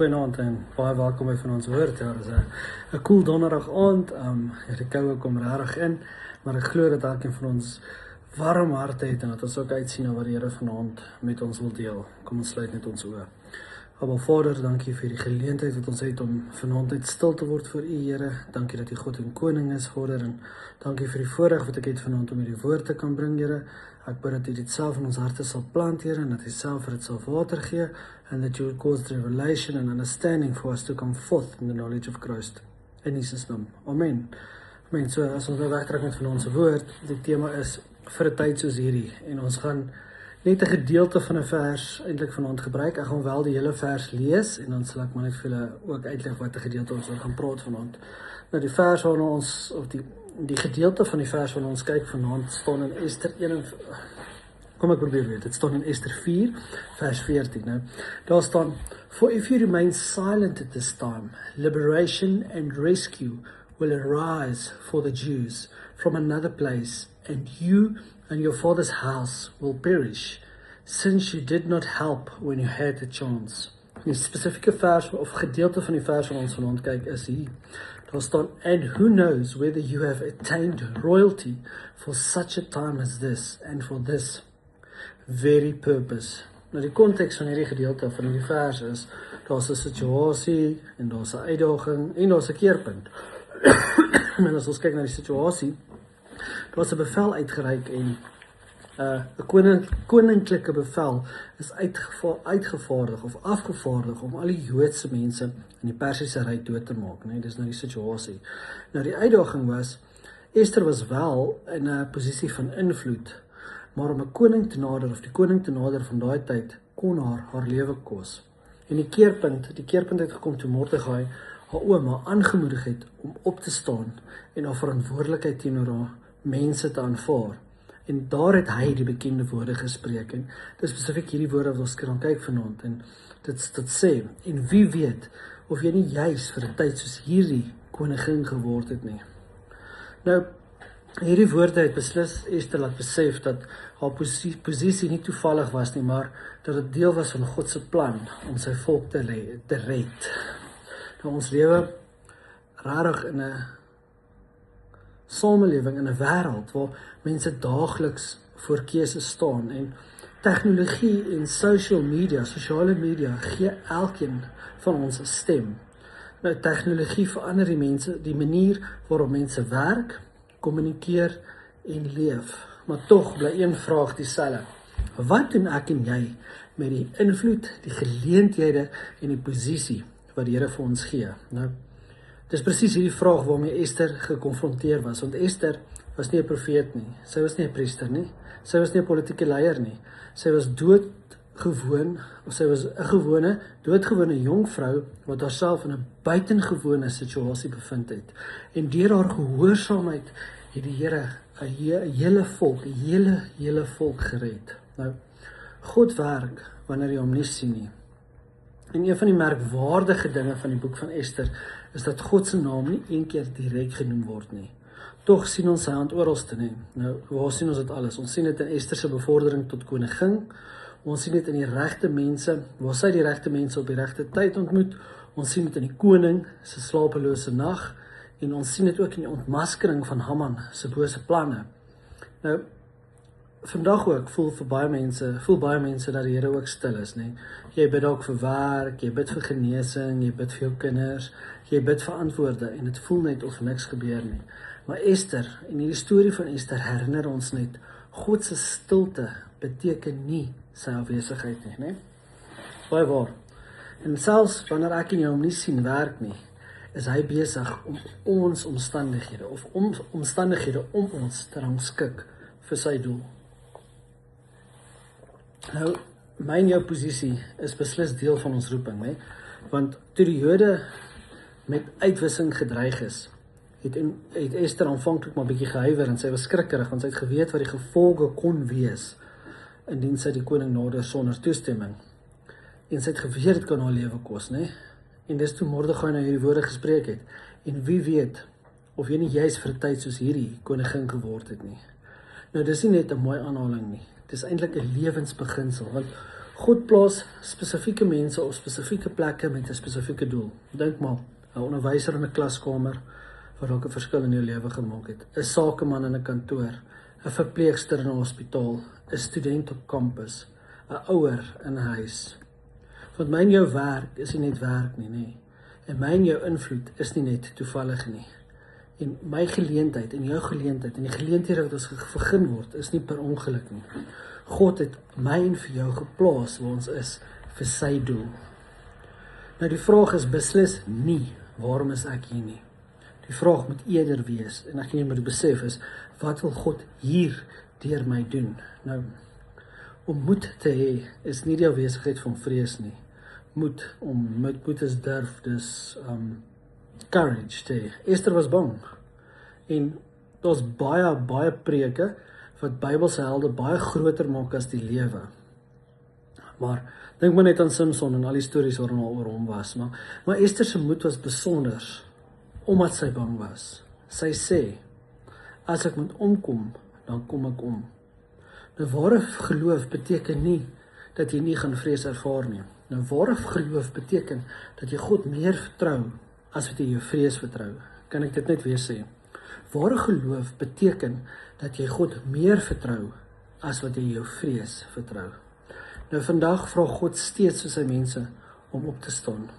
Goeienaand en baie welkom by van ons woord. Ja, dit is 'n cool donderdag aand. Die koue kom regtig in, maar ek glo dat elkeen van ons warm harte het en dat ons ook uitsien na wat die Here vanaand met ons wil deel. Kom ons sluit net ons oë. Aba Vader, dankie vir die geleentheid wat ons het om vanaand net stil te word voor U, Here. Dankie dat U God en Koning is, Vader, en dankie vir die voorreg wat ek het vanaand om hierdie woord te kan bring, Here. Ek bid dat U dit self in ons harte sal plant, Here, en dat U self vir dit sal water gee, and that you would cause revelation and understanding for us to come forth in the knowledge of Christ. In Jesus' naam. Amen. Amen. So, as ons nou wegtrek met van ons woord, die tema is vir 'n tyd soos hierdie, en ons gaan net 'n gedeelte van 'n vers eintlik vanaand gebruik. Ek gaan wel die hele vers lees en dan sal ek maar net vir julle ook uitleg wat 'n gedeelte ons oor gaan praat vanaand. Nou die vers waarna ons, of die gedeelte van die vers waarna ons kyk vanaand staan in Ester 1 kom ek probeer weet. Dit staan in Ester 4 vers 14. Nou daar staan: For if you remain silent at this time, liberation and rescue will arise for the Jews from another place, and you and your father's house will perish, since you did not help when you had the chance. Die spesifieke vers of gedeelte van die vers wat ons vanaand kyk is hier. Daar staan: And who knows whether you have attained royalty for such a time as this, and for this very purpose. Nou die konteks van hierdie gedeelte van hierdie vers is, daar's 'n situasie en daar's 'n uitdaging en daar's 'n keerpunt. En as ons kyk na die situasie, daar's 'n bevel uitgereik en 'n koninklike bevel is uitgevaardig of afgevaardig om al die Joodse mense in die Persiese ryk dood te maak, nee, dis nou die situasie. Nou die uitdaging was, Ester was wel in 'n posisie van invloed, maar om 'n koning te nader, of die koning te nader van daai tyd, kon haar lewe kos. En die keerpunt het gekom toe Mordegai haar ouma aangemoedig het om op te staan en haar verantwoordelikheid teenoor haar mense te aanvaar. En daar het hy die bekende woorde gespreek, en dit is spesifiek hierdie woorde wat ons kan kyk vanaand, en dit sê: En wie weet of jy nie juis vir 'n tyd soos hierdie koningin geword het nie. Nou, hierdie woorde het beslis Ester laat besef dat haar posisie nie toevallig was nie, maar dat dit deel was van God se plan om sy volk te red. Nou, ons lewe rarig in 'n samelewing, in 'n wêreld waar mense daagliks voor keuses staan, en tegnologie en sosiale media gee elkeen van ons 'n stem. Nou, tegnologie verander die manier waarop mense werk, kommunikeer en leef, maar tog bly een vraag dieselfde: wat doen ek en jy met die invloed, die geleenthede en die posisie wat die Here vir ons gee? Nou, dis presies hierdie vraag waarmee Ester gekonfronteer was, want Ester was nie 'n profeet nie, sy was nie 'n priester nie, sy was nie 'n politieke leier nie, sy was sy was 'n doodgewone jong vrou wat haarself in 'n buitengewone situasie bevind het. En deur haar gehoorsaamheid het die Here 'n hele volk gered. Nou, God werk wanneer jy hom nie sien nie. En een van die merkwaardige dinge van die boek van Ester is dat God se naam nie een keer direk genoem word nie. Tog sien ons sy hand oralste nie. Nou, waar sien ons dit alles? Ons sien dit in Ester se bevordering tot koningin. Ons sien dit in die regte mense, waar sy die regte mense op die regte tyd ontmoet. Ons sien dit in die koning se slapelose nag, en ons sien dit ook in die ontmaskering van Haman se bose planne. Nou, vandag ook voel baie mense dat die Here ook stil is, nee. Jy bid ook vir werk, jy bid vir genesing, jy bid vir jou kinders, jy bid vir antwoorde, en dit voel net of niks gebeur nie. Maar Ester, en die storie van Ester herinner ons net, God se stilte beteken nie sy afwesigheid nie, nee. Baie waar. En selfs wanneer ek en jy hom nie sien werk nie, is hy besig om ons omstandighede, of omstandighede om ons te rangskik vir sy doel. Nou, my en jou posisie is beslis deel van ons roeping, nee? Want toe die Jode met uitwissing gedreig is, het Ester aanvanklik maar bietjie gehuiwer, en sy was skrikkerig, want sy het geweet wat die gevolge kon wees indien sy die koning nader sonder toestemming. En sy het geweet dit kan haar lewe kos, nee? En dis toe Mordegai nou hierdie woorde gespreek het: En wie weet of jy nie juis vir 'n tyd soos hierdie koningin geword het nie. Nou, dis nie net 'n mooi aanhaling nie, dis eintlik 'n lewensbeginsel, want God plaas spesifieke mense op spesifieke plekke met 'n spesifieke doel. Dink maar, 'n onderwyser in 'n klaskamer wat dalk 'n verskil in jou lewe gemaak het, 'n sakeman in 'n kantoor, 'n verpleegster in 'n hospitaal, 'n student op kampus, 'n ouer in 'n huis. Want my en jou werk is nie net werk nie, nê. En my en jou invloed is nie net toevallig nie. En my geleentheid en jou geleentheid en die geleenthede wat ons begin word, is nie per ongeluk nie. God het my en vir jou geplaas waar ons is vir sy doel. Nou die vraag is beslis nie, waarom is ek hier nie? Die vraag moet eerder wees, en ek jy moet besef is, wat wil God hier deur my doen? Nou, om moed te hê, is nie die afwesigheid van vrees nie. Moed is durf, dis courage te hê. Esther was bang, en daar's baie preke, wat Bybelse helde baie groter maak as die lewe. Maar, dink maar net aan Samson en al die stories waarin al oor hom was, maar Esther se moed was besonder, omdat sy bang was. Sy sê, as ek moet omkom, dan kom ek om. Nou ware geloof beteken nie, dat jy nie gaan vrees ervaar nie. Nou ware geloof beteken, dat jy God meer vertrou, as wat jy jou vrees vertrou. Kan ek dit net weer sê? Ware geloof beteken, dat jy God meer vertrou, as wat jy jou vrees vertrou. Nou vandag vra God steeds vir sy mense, om op te staan.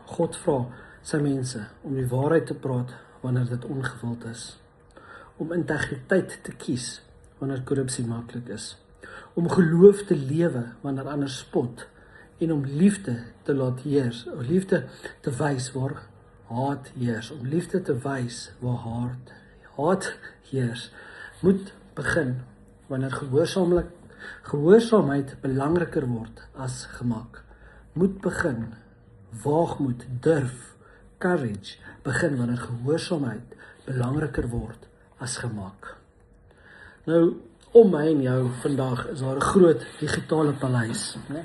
God vra sy mense, om die waarheid te praat, wanneer dit ongewild is. Om integriteit te kies, wanneer korrupsie maklik is. Om geloof te lewe, wanneer ander spot, en om liefde te laat heers, of liefde te wys waar haat heers, om liefde te wys waar haat heers, moet begin, wanneer gehoorsaamheid belangriker word as gemak. Moet begin, waagmoed, durf, courage, begin wanneer gehoorsaamheid belangriker word as gemak. Nou, om my en jou vandag is daar 'n groot digitale paleis, né?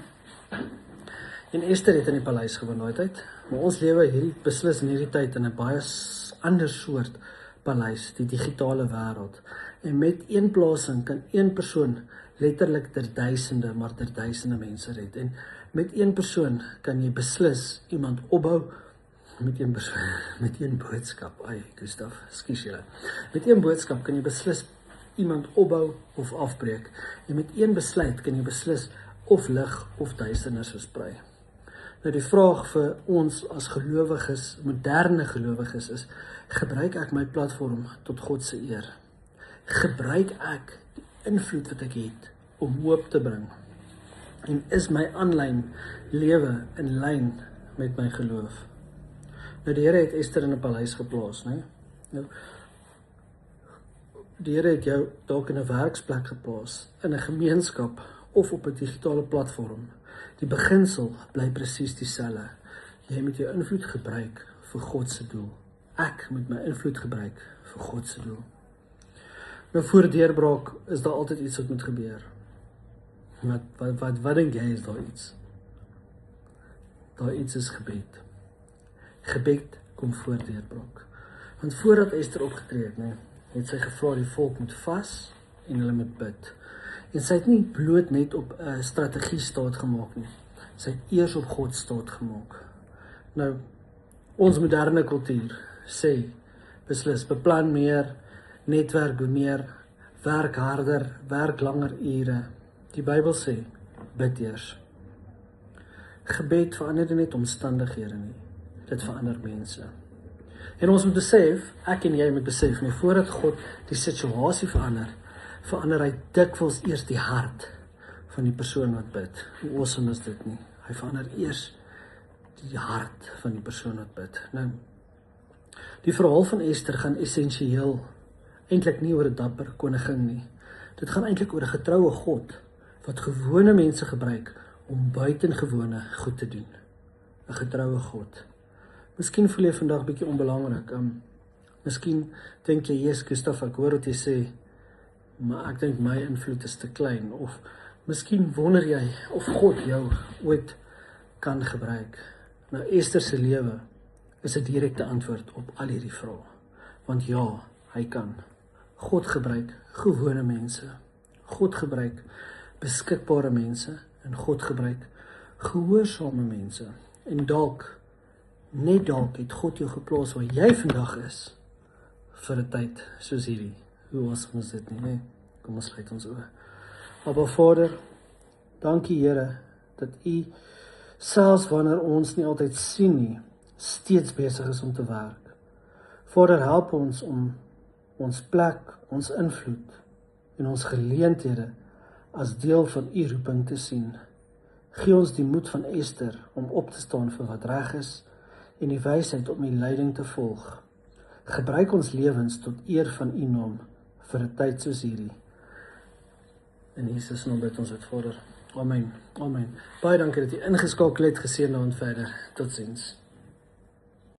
En Esther het in die paleis gewoon daai tyd, maar ons lewe beslis in hierdie tyd in 'n baie ander soort paleis, die digitale wêreld. En met een plasing kan een persoon letterlik ter duisende mense red. En met een persoon kan jy beslis iemand opbou, met een boodskap, Gustaf, ekskuus julle. Met een boodskap kan jy beslis iemand opbou of afbreek. En met een besluit kan jy beslis of lig of duisternis versprei. Nou die vraag vir ons as gelowiges, moderne gelowiges is, gebruik ek my platform tot God se eer? Gebruik ek die invloed wat ek het om hoop te bring? En is my aanlyn lewe in lyn met my geloof? Nou die Here het Esther in 'n paleis geplaas, né? Nou, die Here het jou dalk in 'n werksplek geplaas, in 'n gemeenskap of op 'n digitale platform. Die beginsel bly presies dieselfde. Jy moet jou invloed gebruik vir God se doel. Ek moet my invloed gebruik vir God se doel. Nou voor deurbraak is daar altyd iets wat moet gebeur. Wat dink jy is daar iets? Daar iets is gebed. Gebed kom voor deurbraak. Want voordat Esther opgetree het, het sy gevra die volk moet vas en hulle moet bid. En sy het nie bloot net op 'n strategie staat gemaak nie. Sy het eers op God staat gemaak. Nou, ons moderne kultuur sê, beslis, beplan meer, netwerk meer, werk harder, werk langer ure. Die Bybel sê, bid eers. Gebed verander nie net omstandighede nie, dit verander mense. En ons moet besef, ek en jy moet besef, voordat God die situasie verander hy dikwels eers die hart van die persoon wat bid. Hoe awesome is dit nie? Hy verander eers die hart van die persoon wat bid. Nou, die verhaal van Esther gaan essensieel eintlik nie oor 'n dapper koningin nie. Dit gaan eintlik oor 'n getroue God wat gewone mense gebruik om buitengewone goed te doen. 'n Getroue God. Miskien voel jy vandag bietjie onbelangrik. Miskien dink jy, "Jesus, Gustaf, ek hoor wat jy sê, maar ek dink my invloed is te klein." Of miskien wonder jy of God jou ooit kan gebruik. Nou, Esther se lewe is 'n direkte antwoord op al hierdie vrae. Want ja, hy kan. God gebruik gewone mense. God gebruik beskikbare mense En God gebruik gehoorsame mense. En dalk, net dalk, het God jou geplaas waar jy vandag is, vir 'n tyd soos hierdie. Hoe awesome is dit nie, nee? Kom ons sluit ons oë. Abba Vader, dankie Here, dat U, selfs wanneer ons nie altyd sien nie, steeds besig is om te werk. Vader, help ons om ons plek, ons invloed en ons geleenthede as deel van U roeping te sien. Gee ons die moed van Ester om op te staan vir wat reg is en die wysheid om U leiding te volg. Gebruik ons lewens tot eer van U naam vir 'n tyd soos hierdie. In Jesus naam bid ons dit, Vader. Amen. Amen. Baie dankie dat jy ingeskakel het, geseënde aand verder. Totsiens.